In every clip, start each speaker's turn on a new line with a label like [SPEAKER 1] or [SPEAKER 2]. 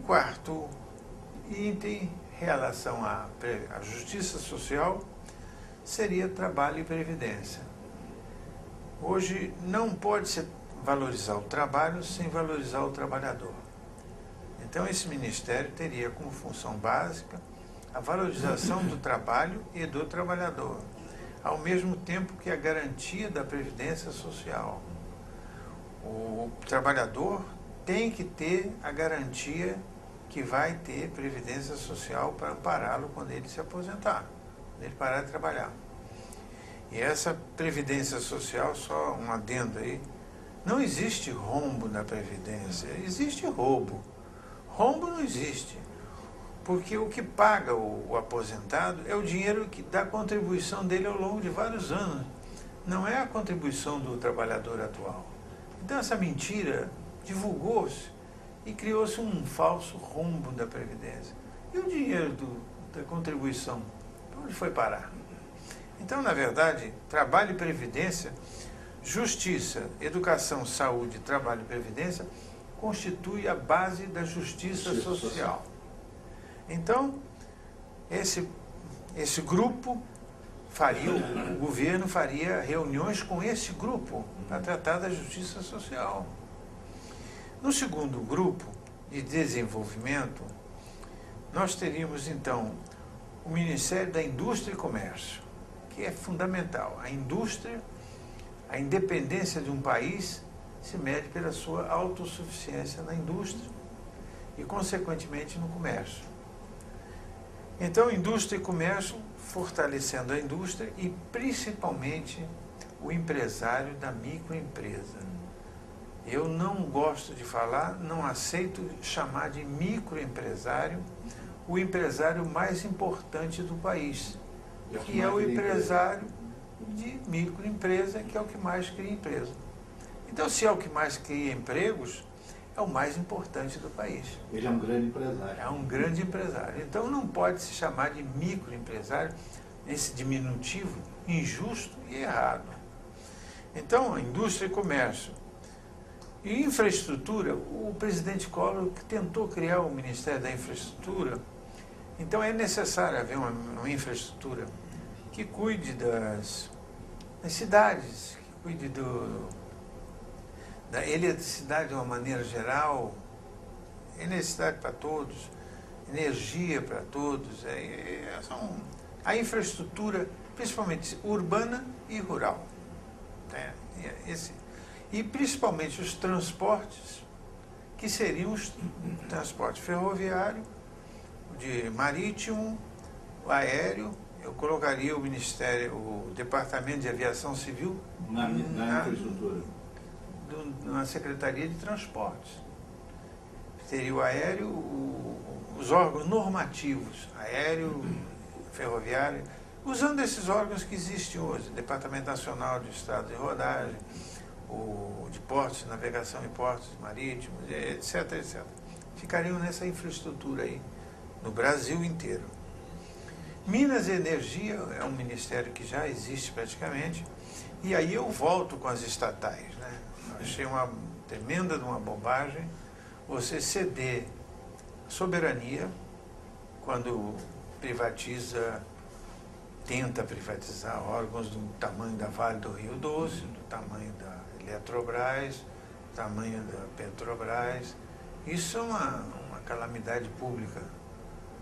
[SPEAKER 1] quarto item, em relação à justiça social, seria trabalho e previdência. Hoje não pode se valorizar o trabalho sem valorizar o trabalhador. Então esse ministério teria como função básica a valorização do trabalho e do trabalhador, ao mesmo tempo que a garantia da previdência social. O trabalhador tem que ter a garantia que vai ter previdência social para ampará-lo quando ele se aposentar, quando ele parar de trabalhar. E essa previdência social, só um adendo aí, não existe rombo na previdência, existe roubo. Rombo não existe, porque o que paga o aposentado é o dinheiro da contribuição dele ao longo de vários anos, não é a contribuição do trabalhador atual. Então essa mentira divulgou-se e criou-se um falso rombo da Previdência. E o dinheiro da contribuição, para onde foi parar? Então, na verdade, trabalho e previdência, justiça, educação, saúde, trabalho e previdência constitui a base da justiça social. Então, esse grupo faria, o governo faria reuniões com esse grupo para tratar da justiça social. No segundo grupo de desenvolvimento, nós teríamos então o Ministério da Indústria e Comércio, que é fundamental. A indústria, a independência de um país se mede pela sua autossuficiência na indústria e, consequentemente, no comércio. Então, indústria e comércio, fortalecendo a indústria e, principalmente, o empresário da microempresa. Eu não gosto de falar, não aceito chamar de microempresário o empresário mais importante do país, que é o empresário de microempresa, que é o que mais cria empresa. Então, se é o que mais cria empregos, é o mais importante do país.
[SPEAKER 2] Ele é um grande empresário.
[SPEAKER 1] É um grande empresário. Então, não pode se chamar de microempresário, esse diminutivo injusto e errado. Então, indústria e comércio. E infraestrutura, o presidente Collor tentou criar o Ministério da Infraestrutura. Então, é necessário haver uma infraestrutura que cuide das cidades, que cuide da eletricidade de uma maneira geral, eletricidade para todos, energia para todos, a infraestrutura, principalmente urbana e rural. E principalmente os transportes, que seriam o transporte ferroviário, de marítimo, aéreo. Eu colocaria o Ministério, o Departamento de Aviação Civil
[SPEAKER 2] na infraestrutura,
[SPEAKER 1] na Secretaria de Transportes. Seria o aéreo, os órgãos normativos, aéreo, ferroviário, usando esses órgãos que existem hoje, Departamento Nacional de Estradas de Rodagem, o de portos, navegação e portos marítimos, etc, etc. Ficariam nessa infraestrutura aí, no Brasil inteiro. Minas e Energia é um ministério que já existe praticamente, e aí eu volto com as estatais, né? Achei uma tremenda de uma bobagem você ceder soberania quando privatiza, tenta privatizar órgãos do tamanho da Vale do Rio Doce, do tamanho da Eletrobras, do tamanho da Petrobras. Isso é uma calamidade pública.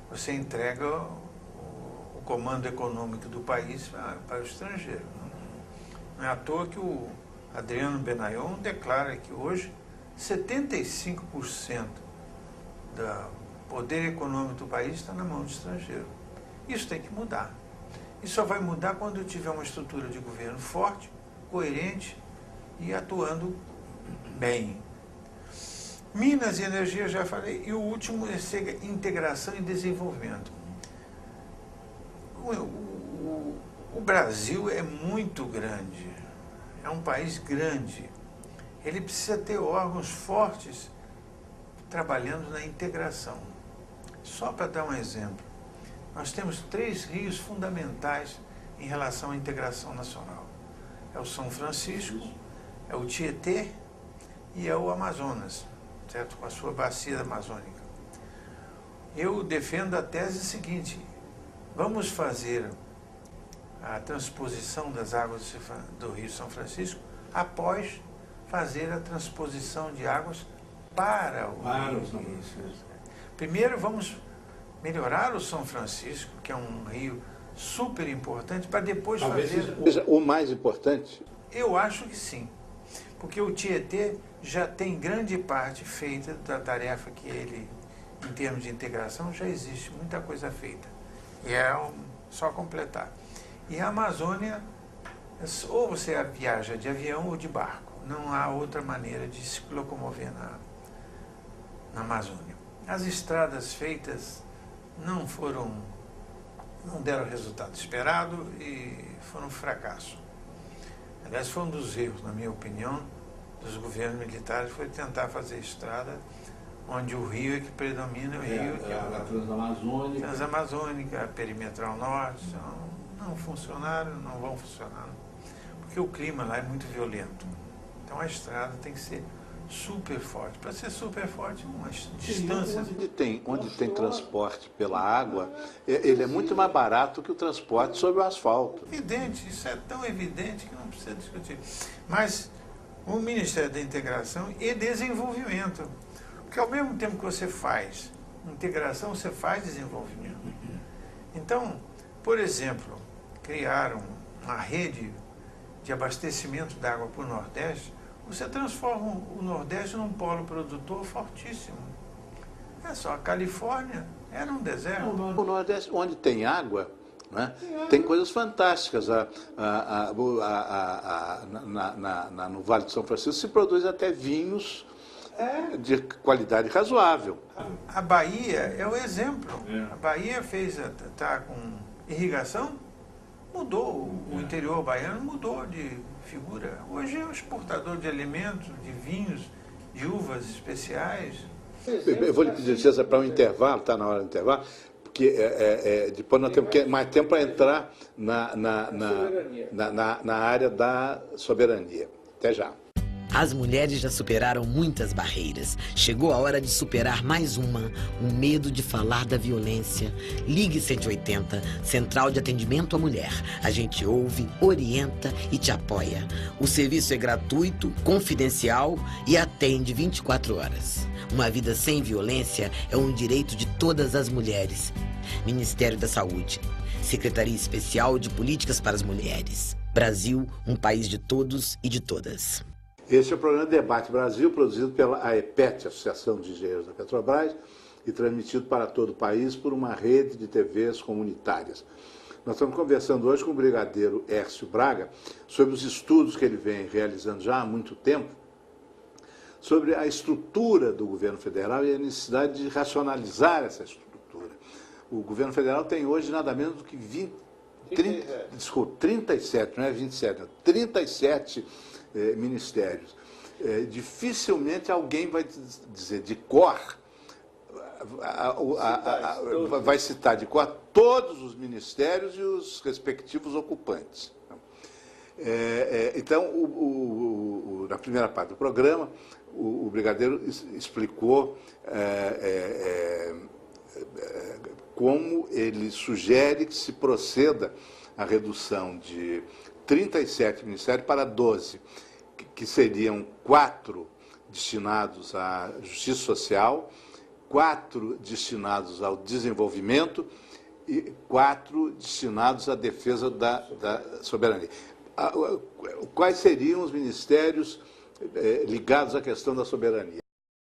[SPEAKER 1] Você entrega o comando econômico do país para o estrangeiro. Não é à toa que o Adriano Benayon declara que hoje 75% do poder econômico do país está na mão do estrangeiro. Isso tem que mudar. Isso só vai mudar quando tiver uma estrutura de governo forte, coerente e atuando bem. Minas e Energia, já falei, e o último é integração e desenvolvimento. O Brasil é muito grande, é um país grande. Ele precisa ter órgãos fortes trabalhando na integração. Só para dar um exemplo, nós temos 3 rios fundamentais em relação à integração nacional. É o São Francisco, é o Tietê e é o Amazonas, certo? Com a sua bacia amazônica. Eu defendo a tese seguinte: vamos fazer a transposição das águas do Rio São Francisco após fazer a transposição de águas para o Rio São Francisco. Primeiro vamos melhorar o São Francisco, que é um rio super importante, para depois fazer...
[SPEAKER 3] Seja o mais importante?
[SPEAKER 1] Eu acho que sim, porque o Tietê já tem grande parte feita da tarefa que ele, em termos de integração, já existe muita coisa feita. E é só completar. E a Amazônia, ou você viaja de avião ou de barco. Não há outra maneira de se locomover na Amazônia. As estradas feitas não deram o resultado esperado e foram um fracasso. Aliás, foi um dos erros, na minha opinião, dos governos militares, foi tentar fazer estrada onde o rio é que predomina, o rio...
[SPEAKER 2] A Transamazônica.
[SPEAKER 1] Transamazônica, a Perimetral Norte, não funcionaram, não vão funcionar, porque o clima lá é muito violento. Então a estrada tem que ser super forte. Para ser super forte, uma distância...
[SPEAKER 3] Onde tem transporte pela água, ele é muito mais barato que o transporte sobre o asfalto.
[SPEAKER 1] Evidente, isso é tão evidente que não precisa discutir. Mas o Ministério da Integração e Desenvolvimento, porque ao mesmo tempo que você faz integração, você faz desenvolvimento. Então, por exemplo, criaram uma rede de abastecimento de água para o Nordeste, você transforma o Nordeste num polo produtor fortíssimo. É só, a Califórnia era um deserto.
[SPEAKER 3] O Nordeste, onde tem água, né, tem coisas fantásticas. No Vale do São Francisco se produz até vinhos de qualidade razoável.
[SPEAKER 1] A Bahia é o exemplo. A Bahia está com irrigação, mudou. O interior baiano mudou de figura. Hoje é um exportador de alimentos, de vinhos, de uvas especiais.
[SPEAKER 3] Eu vou lhe pedir licença para um intervalo, está na hora do intervalo, porque depois nós temos mais tempo para entrar na área da soberania. Até já.
[SPEAKER 4] As mulheres já superaram muitas barreiras. Chegou a hora de superar mais uma, o medo de falar da violência. Ligue 180, Central de Atendimento à Mulher. A gente ouve, orienta e te apoia. O serviço é gratuito, confidencial e atende 24 horas. Uma vida sem violência é um direito de todas as mulheres. Ministério da Saúde. Secretaria Especial de Políticas para as Mulheres. Brasil, um país de todos e de todas.
[SPEAKER 3] Este é o programa Debate Brasil, produzido pela AEPET, Associação de Engenheiros da Petrobras, e transmitido para todo o país por uma rede de TVs comunitárias. Nós estamos conversando hoje com o brigadeiro Hércio Braga sobre os estudos que ele vem realizando já há muito tempo, sobre a estrutura do governo federal e a necessidade de racionalizar essa estrutura. O governo federal tem hoje nada menos do que 37, não é 27, não, 37 ministérios. Dificilmente alguém vai dizer de cor, vai citar de cor todos os ministérios e os respectivos ocupantes. Então, na primeira parte do programa, o brigadeiro explicou como ele sugere que se proceda à redução de 37 ministérios para 12, que seriam 4 destinados à justiça social, 4 destinados ao desenvolvimento e 4 destinados à defesa da soberania. Quais seriam os ministérios ligados à questão da soberania?